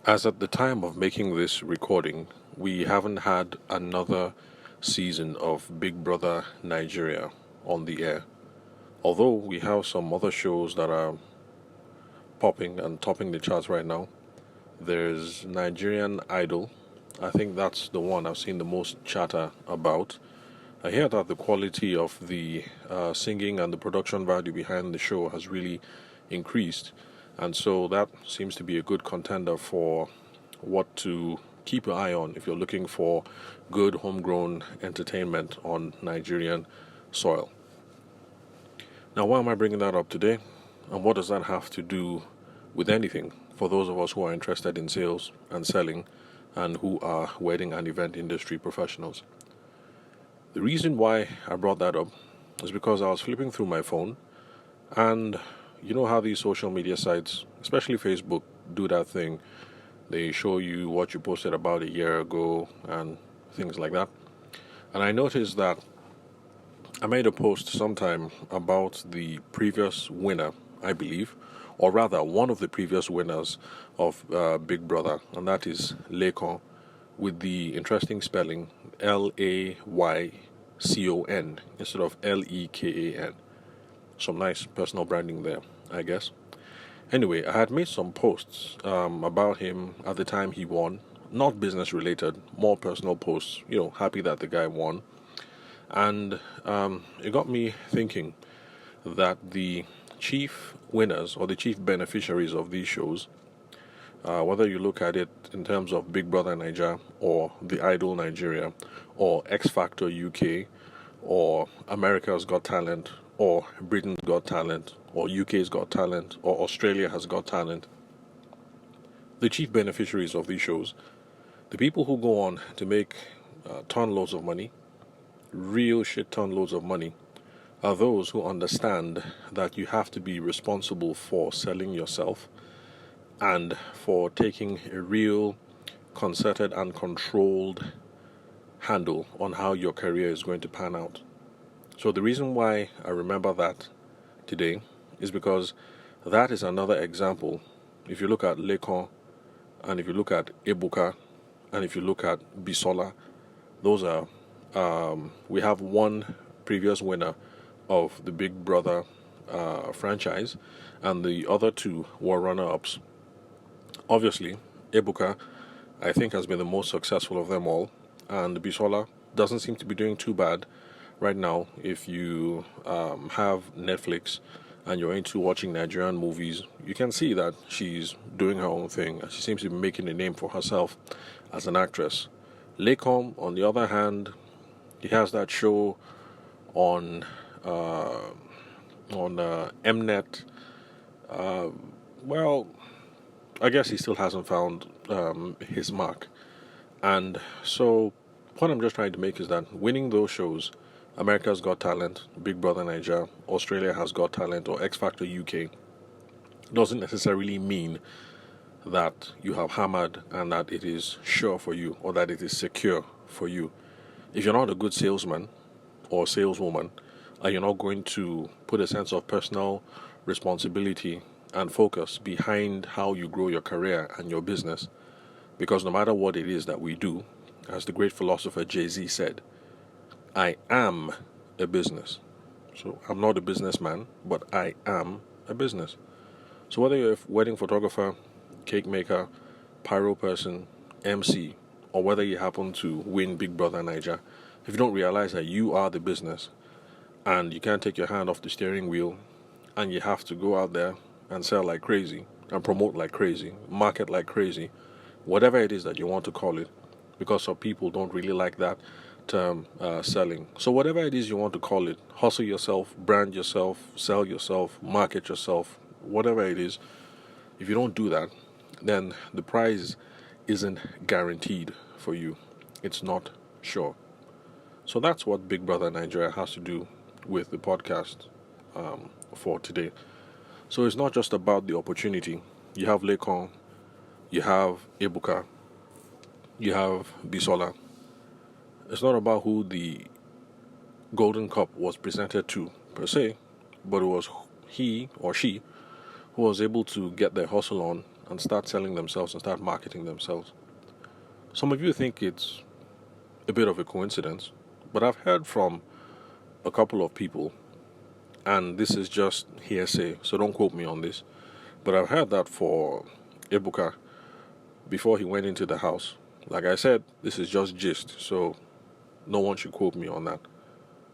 As at the time of making this recording, we haven't had another season of Big Brother Nigeria on the air. Although we have some other shows that are popping and topping the charts right now. There's Nigerian Idol. I think that's the one I've seen the most chatter about. I hear that the quality of the singing and the production value behind the show has really increased. And so that seems to be a good contender for what to keep your eye on if you're looking for good homegrown entertainment on Nigerian soil. Now, why am I bringing that up today? And what does that have to do with anything for those of us who are interested in sales and selling and who are wedding and event industry professionals? The reason why I brought that up is because I was flipping through my phone, and you know how these social media sites, especially Facebook, do that thing. They show you what you posted about a year ago and things like that. And I noticed that I made a post sometime about the previous winner, I believe, or rather one of the previous winners of Big Brother, and that is Laycon, with the interesting spelling Laycon instead of Lekan. Some nice personal branding there, I guess. Anyway, I had made some posts about him at the time he won, not business related, more personal posts, happy that the guy won. And it got me thinking that the chief winners or the chief beneficiaries of these shows, whether you look at it in terms of Big Brother Nigeria or The Idol Nigeria or X Factor UK or America's Got Talent or Britain's Got Talent or UK's Got Talent or Australia has Got Talent, the chief beneficiaries of these shows, the people who go on to make ton loads of money, real shit ton loads of money, are those who understand that you have to be responsible for selling yourself and for taking a real concerted and controlled handle on how your career is going to pan out. So the reason why I remember that today is because that is another example. If you look at Lekon, and if you look at Ebuka, and if you look at Bisola, those are we have one previous winner of the Big Brother franchise, and the other two were runner-ups. Obviously, Ebuka, I think, has been the most successful of them all, and Bisola doesn't seem to be doing too bad right now. If you have Netflix and you're into watching Nigerian movies, you can see that she's doing her own thing, and she seems to be making a name for herself as an actress. Laycom, on the other hand, he has that show on Mnet. Well, I guess he still hasn't found his mark. And so, what I'm just trying to make is that winning those shows, America's Got Talent, Big Brother Nigeria, Australia Has Got Talent, or X Factor UK, doesn't necessarily mean that you have hammered and that it is sure for you or that it is secure for you. If you're not a good salesman or saleswoman, and you're not going to put a sense of personal responsibility and focus behind how you grow your career and your business, because no matter what it is that we do, as the great philosopher Jay-Z said, I am a business. So I'm not a businessman, but I am a business. So whether you're a wedding photographer, cake maker, pyro person, MC, or whether you happen to win Big Brother Nigeria, if you don't realize that you are the business and you can't take your hand off the steering wheel and you have to go out there and sell like crazy and promote like crazy, market like crazy, whatever it is that you want to call it, because some people don't really like that term selling. So whatever it is you want to call it, hustle yourself, brand yourself, sell yourself, market yourself, whatever it is, if you don't do that, then the prize isn't guaranteed for you. It's not sure. So that's what Big Brother Nigeria has to do with the podcast for today. So it's not just about the opportunity. You have Lekon, you have Ebuka, you have Bisola. It's not about who the Golden Cup was presented to per se, but it was he or she who was able to get their hustle on and start selling themselves and start marketing themselves. Some of you think it's a bit of a coincidence, but I've heard from a couple of people, and this is just hearsay, so don't quote me on this, but I've heard that for Ebuka, before he went into the house, like I said, this is just gist, so no one should quote me on that,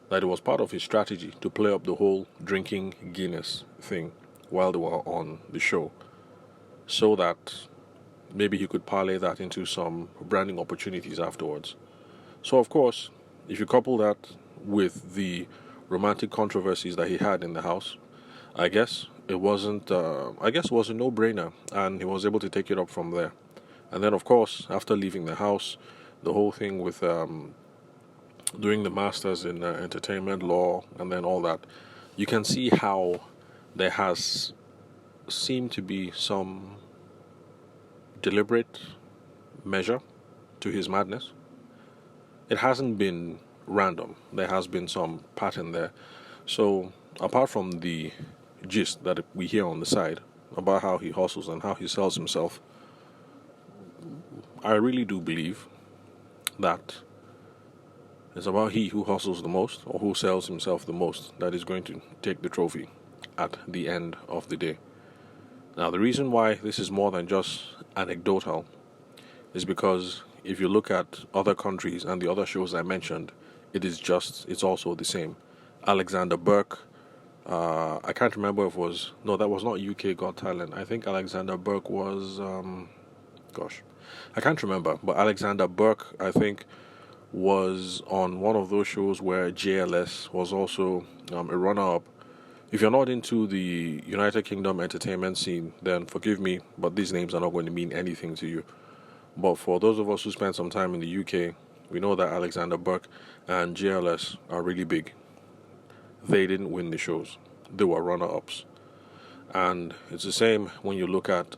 that it was part of his strategy to play up the whole drinking Guinness thing while they were on the show, so that maybe he could parlay that into some branding opportunities afterwards. So, of course, if you couple that with the romantic controversies that he had in the house, I guess it wasn't. I guess it was a no-brainer, and he was able to take it up from there. And then, of course, after leaving the house, the whole thing with doing the masters in entertainment law and then all that, you can see how there has seemed to be some deliberate measure to his madness. It hasn't been random. There has been some pattern there. So, apart from the gist that we hear on the side about how he hustles and how he sells himself, I really do believe that it's about he who hustles the most or who sells himself the most that is going to take the trophy at the end of the day. Now, the reason why this is more than just anecdotal is because if you look at other countries and the other shows I mentioned, it's also the same. Alexander Burke, I can't remember if it was, no, that was not UK Got Talent. I think Alexander Burke was, I can't remember, but Alexander Burke, I think, was on one of those shows where JLS was also a runner-up. If you're not into the United Kingdom entertainment scene, then forgive me, but these names are not going to mean anything to you. But for those of us who spent some time in the UK, we know that Alexander Burke and JLS are really big. They didn't win the shows. They were runner-ups. And it's the same when you look at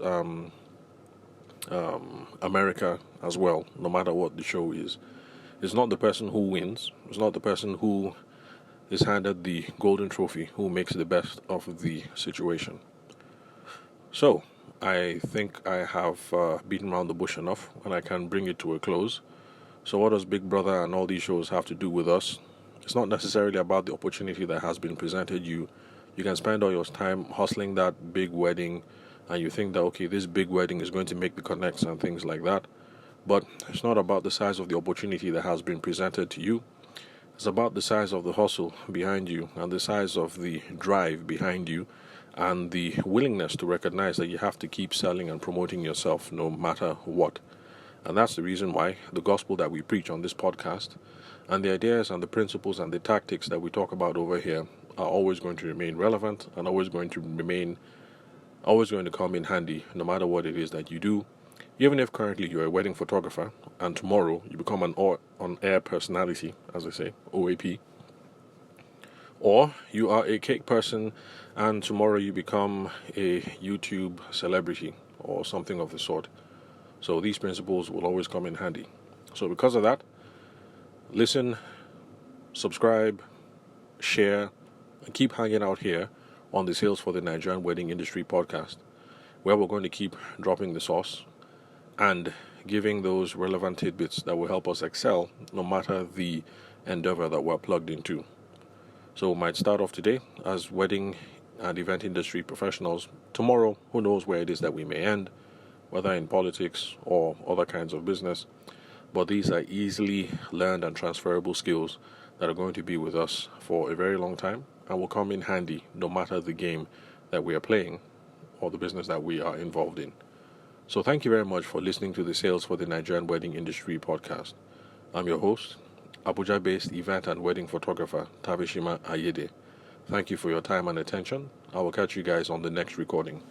America as well, no matter what the show is. It's not the person who wins. It's not the person who is handed the golden trophy who makes the best of the situation. So, I think I have beaten around the bush enough, and I can bring it to a close. So what does Big Brother and all these shows have to do with us? It's not necessarily about the opportunity that has been presented you. You can spend all your time hustling that big wedding, and you think that, okay, this big wedding is going to make the connects and things like that. But it's not about the size of the opportunity that has been presented to you. It's about the size of the hustle behind you and the size of the drive behind you and the willingness to recognize that you have to keep selling and promoting yourself no matter what. And that's the reason why the gospel that we preach on this podcast and the ideas and the principles and the tactics that we talk about over here are always going to remain relevant and always going to come in handy no matter what it is that you do. Even if currently you're a wedding photographer and tomorrow you become an on-air personality, as I say, OAP, or you are a cake person and tomorrow you become a YouTube celebrity or something of the sort. So these principles will always come in handy. So because of that, listen, subscribe, share, and keep hanging out here on the Sales for the Nigerian Wedding Industry podcast, where we're going to keep dropping the sauce and giving those relevant tidbits that will help us excel no matter the endeavor that we're plugged into. So we might start off today as wedding and event industry professionals. Tomorrow, who knows where it is that we may end, whether in politics or other kinds of business. But these are easily learned and transferable skills that are going to be with us for a very long time and will come in handy no matter the game that we are playing or the business that we are involved in. So thank you very much for listening to the Sales for the Nigerian Wedding Industry podcast. I'm your host, Abuja-based event and wedding photographer Tavishima Ayede. Thank you for your time and attention. I will catch you guys on the next recording.